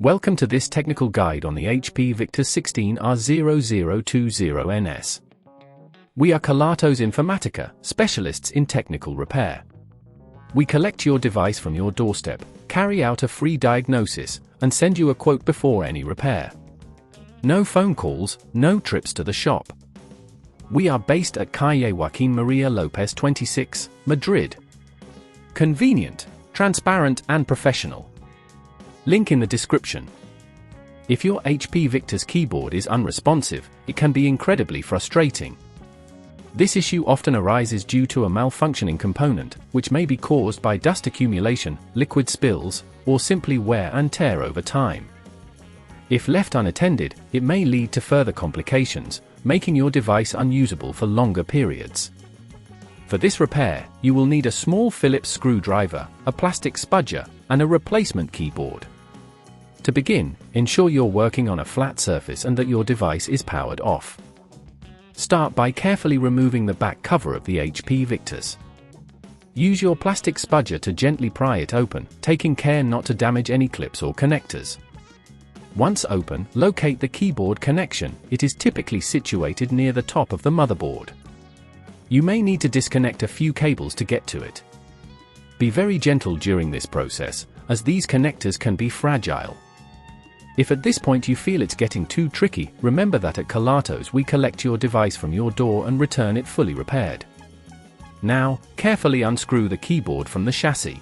Welcome to this technical guide on the HP Victus 16r0020ns. We are Kelatos Informatica, specialists in technical repair. We collect your device from your doorstep, carry out a free diagnosis, and send you a quote before any repair. No phone calls, no trips to the shop. We are based at Calle Joaquín María López 26, Madrid. Convenient, transparent and professional. Link in the description. If your HP Victus keyboard is unresponsive, it can be incredibly frustrating. This issue often arises due to a malfunctioning component, which may be caused by dust accumulation, liquid spills, or simply wear and tear over time. If left unattended, it may lead to further complications, making your device unusable for longer periods. For this repair, you will need a small Phillips screwdriver, a plastic spudger, and a replacement keyboard. To begin, ensure you're working on a flat surface and that your device is powered off. Start by carefully removing the back cover of the HP Victus. Use your plastic spudger to gently pry it open, taking care not to damage any clips or connectors. Once open, locate the keyboard connection. It is typically situated near the top of the motherboard. You may need to disconnect a few cables to get to it. Be very gentle during this process, as these connectors can be fragile. If at this point you feel it's getting too tricky, remember that at Kelatos we collect your device from your door and return it fully repaired. Now, carefully unscrew the keyboard from the chassis.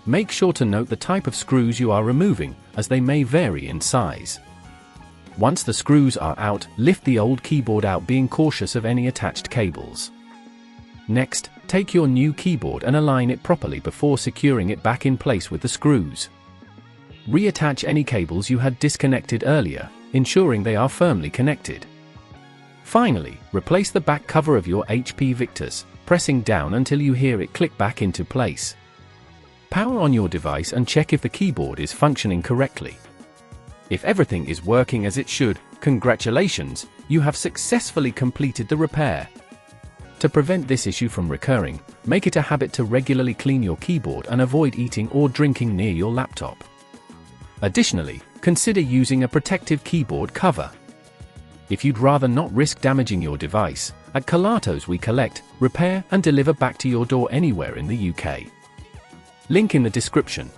Make sure to note the type of screws you are removing, as they may vary in size. Once the screws are out, lift the old keyboard out, being cautious of any attached cables. Next, take your new keyboard and align it properly before securing it back in place with the screws. Reattach any cables you had disconnected earlier, ensuring they are firmly connected. Finally, replace the back cover of your HP Victus, pressing down until you hear it click back into place. Power on your device and check if the keyboard is functioning correctly. If everything is working as it should, congratulations, you have successfully completed the repair. To prevent this issue from recurring, make it a habit to regularly clean your keyboard and avoid eating or drinking near your laptop. Additionally, consider using a protective keyboard cover. If you'd rather not risk damaging your device, at Kelatos we collect, repair and deliver back to your door anywhere in the UK. Link in the description.